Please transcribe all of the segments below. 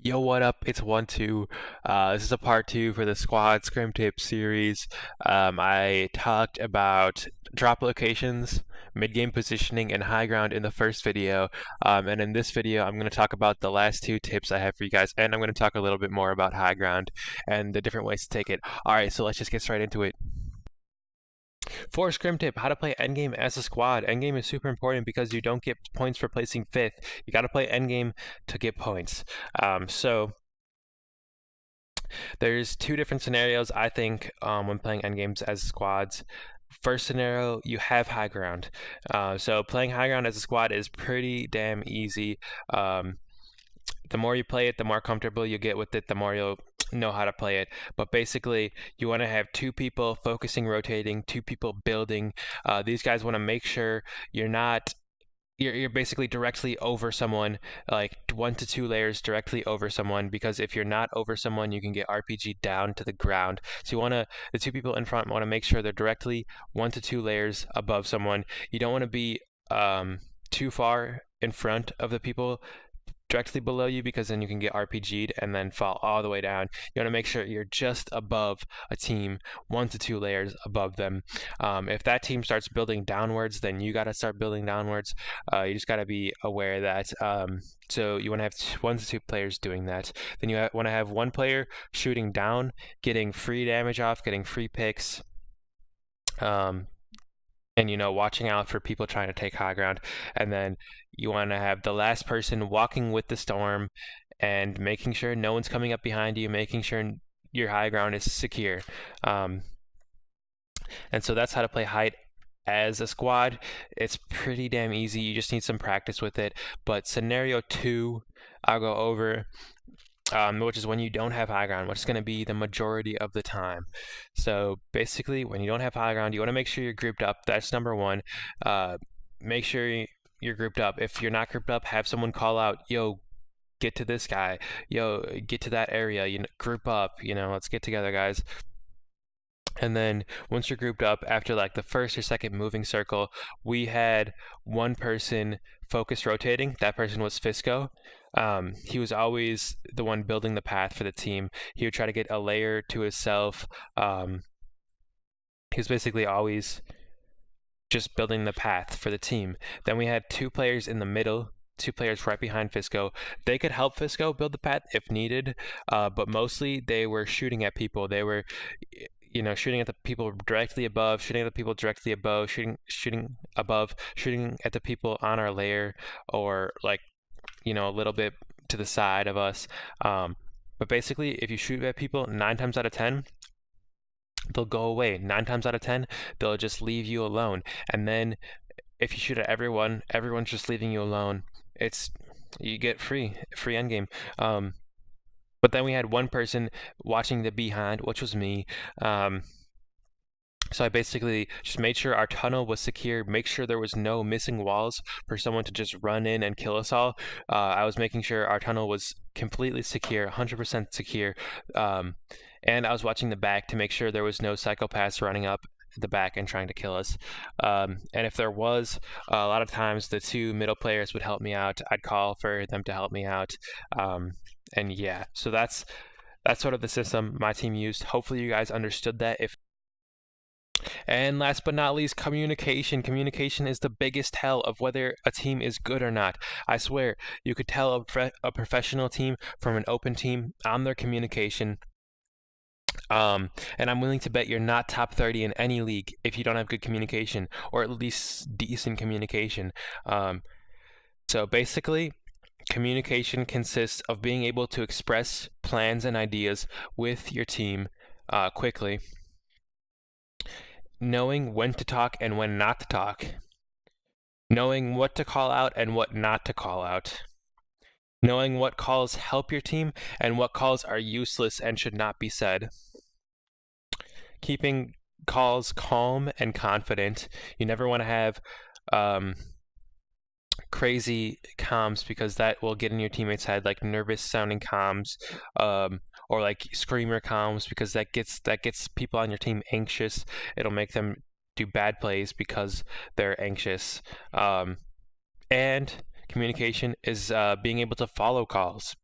Yo, what up? It's 1-2. This is a part two for the squad scrim tip series. I talked about drop locations, mid-game positioning, and high ground in the first video. And in this video, I'm going to talk about the last two tips I have for you guys, and I'm going to talk a little bit more about high ground and the different ways to take it. All right, so let's just get straight into it. For scrim tip, how to play endgame as a squad. Endgame is super important because you don't get points for placing fifth. You got to play endgame to get points. So there's two different scenarios, I think, when playing endgames as squads. First scenario, you have high ground. So playing high ground as a squad is pretty damn easy. The more you play it, the more comfortable you get with it, the more you'll know how to play it. But basically, you want to have two people focusing, rotating, two people building. These guys want to make sure you're basically directly over someone, like 1 to 2 layers directly over someone, because if you're not over someone, you can get RPG'd down to the ground. So the two people in front want to make sure they're directly 1 to 2 layers above someone. You don't want to be too far in front of the people directly below you, because then you can get RPG'd and then fall all the way down. You want to make sure you're just above a team, 1 to 2 layers above them. If that team starts building downwards, then you got to start building downwards. You just got to be aware of that. So you want to have 1 to 2 players doing that. Then you want to have one player shooting down, getting free damage off, getting free picks. And watching out for people trying to take high ground. And then you want to have the last person walking with the storm and making sure no one's coming up behind you, making sure your high ground is secure. And so that's how to play height as a squad. It's pretty damn easy. You just need some practice with it. But scenario 2, I'll go over, which is when you don't have high ground, which is going to be the majority of the time. So basically, when you don't have high ground, you want to make sure you're grouped up. That's number one. Make sure you're grouped up. If you're not grouped up, have someone call out, yo, get to this guy. Yo, get to that area. Group up. Let's get together, guys. And then once you're grouped up, after like the first or second moving circle, we had one person focus rotating. That person was Fisco. He was always the one building the path for the team. He would try to get a layer to himself. He was basically always just building the path for the team. Then we had two players in the middle, two players right behind Fisco. They could help Fisco build the path if needed, but mostly they were shooting at people. They were shooting at the people directly above, shooting at the people directly above, shooting above, shooting at the people on our layer, or like, a little bit to the side of us. But basically, if you shoot at people 9 times out of 10, they'll go away. 9 times out of 10, they'll just leave you alone. And then if you shoot at everyone's just leaving you alone. You get free endgame. But then we had one person watching the behind, which was me. So I basically just made sure our tunnel was secure, make sure there was no missing walls for someone to just run in and kill us all. I was making sure our tunnel was completely secure, 100% secure. And I was watching the back to make sure there was no psychopaths running up the back and trying to kill us. And if there was, a lot of times the two middle players would help me out. I'd call for them to help me out. And yeah, so that's sort of the system my team used. Hopefully you guys understood that. And last but not least, communication. Communication is the biggest tell of whether a team is good or not. I swear, you could tell a professional team from an open team on their communication. And I'm willing to bet you're not top 30 in any league if you don't have good communication, or at least decent communication. So basically, communication consists of being able to express plans and ideas with your team quickly, knowing when to talk and when not to talk, knowing what to call out and what not to call out, knowing what calls help your team and what calls are useless and should not be said, keeping calls calm and confident. You never want to have crazy comms, because that will get in your teammates' head, like nervous sounding comms, or like screamer comms, because that gets people on your team anxious. It'll make them do bad plays because they're anxious. And communication is being able to follow calls.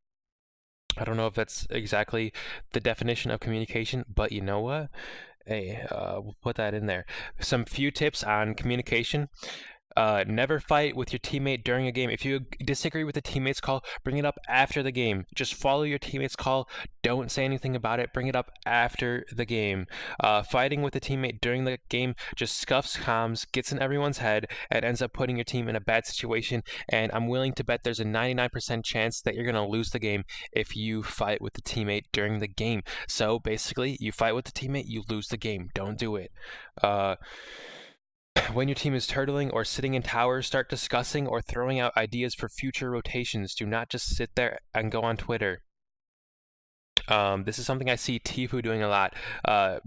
I don't know if that's exactly the definition of communication, but you know what? Hey, we'll put that in there. Some few tips on communication. Never fight with your teammate during a game. If you disagree with the teammate's call, bring it up after the game. Just follow your teammate's call. Don't say anything about it. Bring it up after the game. Fighting with a teammate during the game just scuffs comms, gets in everyone's head, and ends up putting your team in a bad situation. And I'm willing to bet there's a 99% chance that you're going to lose the game if you fight with the teammate during the game. So basically, you fight with the teammate, you lose the game. Don't do it. When your team is turtling or sitting in towers, start discussing or throwing out ideas for future rotations. Do not just sit there and go on Twitter. This is something I see Tfue doing a lot.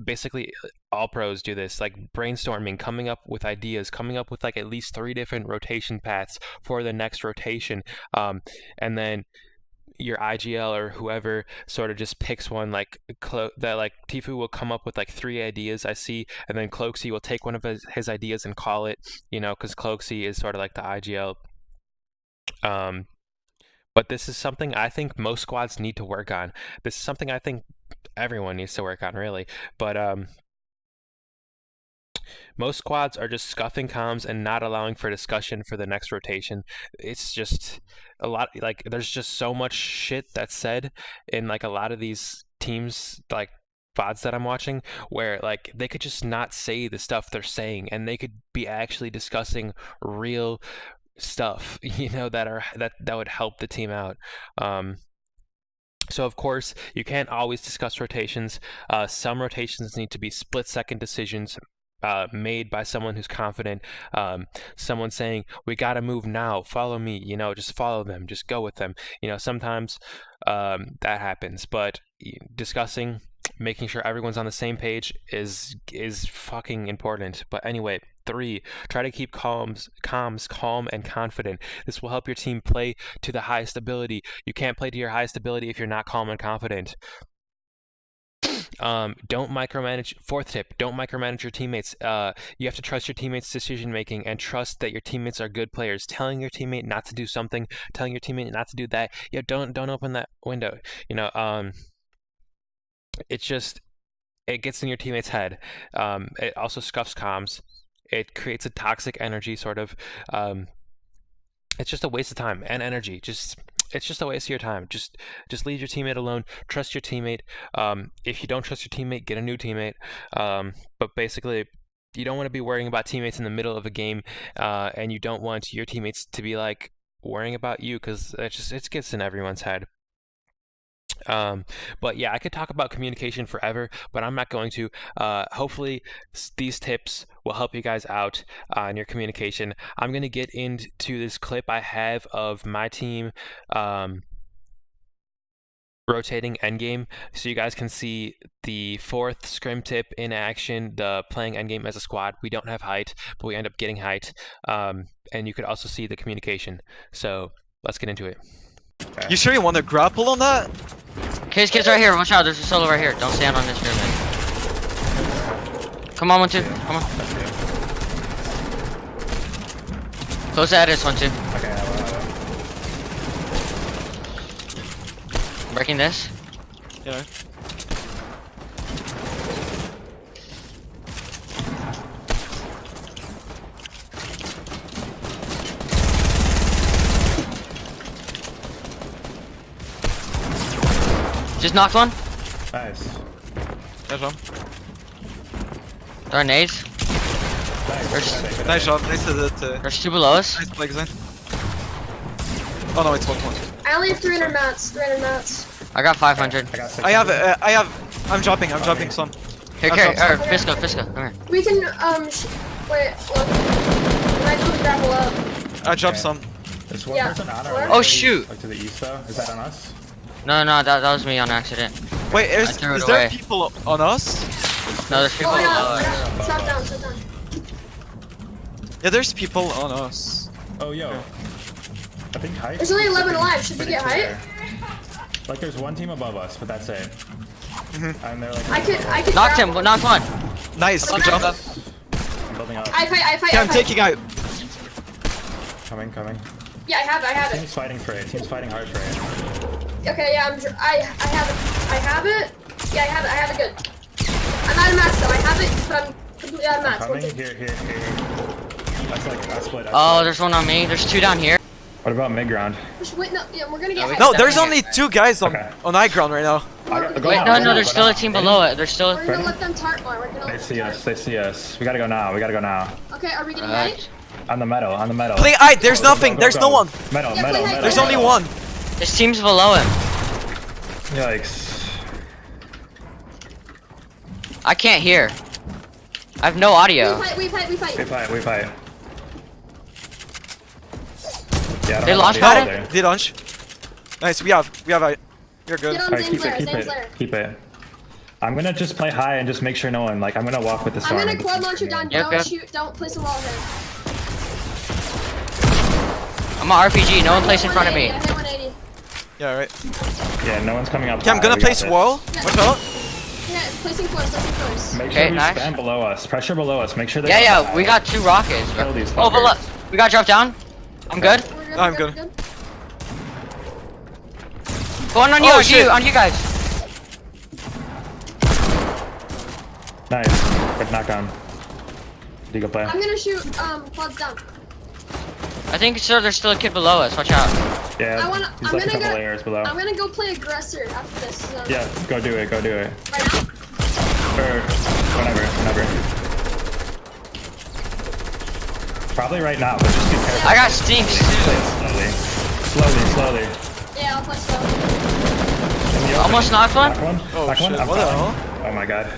Basically, all pros do this, like brainstorming, coming up with ideas, coming up with like at least 3 different rotation paths for the next rotation. And then your IGL or whoever sort of just picks one, like that, like Tfue will come up with like 3 ideas I see, and then Cloaksy will take one of his ideas and call it, you know, because Cloaksy is sort of like the IGL. But this is something I think most squads need to work on. This is something I think everyone needs to work on, really. But most squads are just scuffing comms and not allowing for discussion for the next rotation. It's just a lot, like, there's just so much shit that's said in like a lot of these teams, like VODs that I'm watching, where like they could just not say the stuff they're saying, and they could be actually discussing real stuff, you know, that would help the team out. So of course, you can't always discuss rotations. Some rotations need to be split-second decisions made by someone who's confident. Someone saying, we gotta move now, follow me, you know, just follow them, just go with them. You know, sometimes that happens, but discussing, making sure everyone's on the same page is fucking important. But anyway, 3, try to keep comms calm and confident. This will help your team play to the highest ability. You can't play to your highest ability if you're not calm and confident. Don't micromanage. 4th tip, don't micromanage your teammates. You have to trust your teammates' decision making and trust that your teammates are good players. Telling your teammate not to do something, telling your teammate not to do that, yeah, don't open that window. You know, it gets in your teammate's head. It also scuffs comms. It creates a toxic energy, sort of. It's just a waste of time and energy. It's just a waste of your time. Just leave your teammate alone. Trust your teammate. If you don't trust your teammate, get a new teammate. But basically, you don't want to be worrying about teammates in the middle of a game, and you don't want your teammates to be like worrying about you, because it gets in everyone's head. But yeah, I could talk about communication forever, but I'm not going to. Hopefully these tips will help you guys out on your communication. I'm going to get into this clip I have of my team rotating Endgame, so you guys can see the 4th scrim tip in action, the playing Endgame as a squad. We don't have height, but we end up getting height. And you could also see the communication. So let's get into it. You sure you want to grapple on that? Kids right here, watch out, there's a solo right here. Don't stand on this pyramid. Come on, 1-2, come on. Close the edits, 1-2. Okay, Breaking this. Yeah. Just knocked one. nice. Nice job. There are nades. Nice job. Nice to the. There's 2 below us. Nice play design. Oh no, it's 1. I only have 300 mats. 300 mats. I got 500. I got 600. I'm dropping some. Here, Fisco, come here. We can wait. Look. We might be able to grapple up. I dropped some. Is one Yeah. person on Where? our Oh, way, shoot. like to the east though? Is that on us? No, that was me on accident. Wait, is threw it there away. people on us? No, there's people Oh below yeah. us. Shot down. Shot down. Yeah, there's people on us. Oh yo. I think height. There's only is 11 pretty- alive. Should we pretty get height? clear. Like there's one team above us, but that's it. And they're like. I could. Knocked him, knocked one. Nice, good Okay. job. I'm building up. I fight. Yeah, I'm taking out. Coming. Yeah, I have it. Team's fighting for it. Team's fighting hard for it. Okay, yeah, I have it. I have it. Yeah, I have it good. I'm out of mats though. I have it, but I'm completely out of mats. Coming We're here. That's like I split. Oh, there's one on me. There's two down here. What about mid ground? just wait, no, yeah, we're gonna get high. No, Definitely there's only get 2 guys on Okay. high ground right now. Wait, no, there's still a team below it. There's still. We're gonna let them tart more. We're gonna They let see them us. They see us. We gotta go now. Okay, are we getting Alright. right? On the metal. Play I. There's Go, nothing. go, There's go. no one. Metal. Yeah, play high, There's play only high. one. This team's below him. Yikes. I can't hear. I have no audio. We fight. We fight. Yeah, I don't They have launched audio pattern? either. They launch. Nice. We have. You're good. Get on Alright, Zane's lair. keep Zane's lair. it. Keep it. I'm gonna just play high and just make sure no one, like, I'm gonna walk with the I'm storm. gonna and quad just- launcher down. Yep, Don't yep. shoot. Don't place a wall here. I'm a RPG. No one plays in front of me. I hit 180. Yeah, right. Yeah, no one's coming up. Okay, I'm high, gonna we got place this. wall. Watch out. Yeah, placing floors. Make Okay, sure we nice. spam below us. Pressure below us. Make sure they Yeah, we got 2 rockets. Kill these Oh, but fuckers. look, we got dropped down. I'm good. I'm good. Going on you, Oh, on shit. you guys. Nice. Quick knockdown. Do you go play? I'm gonna shoot quads down. I think sir, there's still a kid below us. Watch out. Yeah, I'm he's like a gonna couple go. layers below. I'm gonna go play aggressor after this. So. Yeah, go do it. Right now. Or whenever. Probably right now, but just be careful. I got stinks Play too. it slowly. Yeah, I'll play slow. In the open. Almost knocked one. Knock one? Oh, Knock one? shit, I'm what the fine. hell? Oh my god.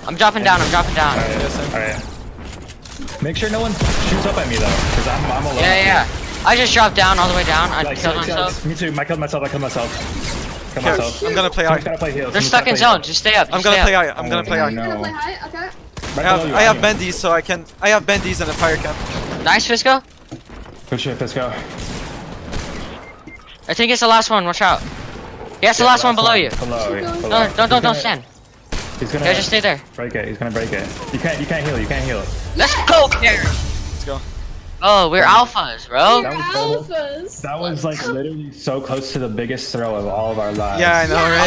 I'm dropping down. Alright. Make sure no one shoots up at me though, because I'm alone. Yeah. I just dropped down all the way down. I Like, killed like, myself. Me too. I killed myself. Okay, I'm gonna play Someone's I. gotta play heals. They're Someone's stuck gotta in play zone. heals. Just stay up. I'm Just gonna stay play up. I. I'm gonna play Oh, I. You're no. gonna play high. Okay. Right below you, I have you. bendies, so I have bendies and a fire camp. Nice, Fisco. Good shit, let's go. I think it's the last one. Watch out. Yeah, it's the last one below you. Below. Don't stand. He's gonna Yeah, just stay there. break it. He's gonna break it. You can't heal. Let's go, Karen. Let's go. Oh, we're alphas, bro. You're That was alphas. That was like literally so close to the biggest throw of all of our lives. Yeah, I know, right?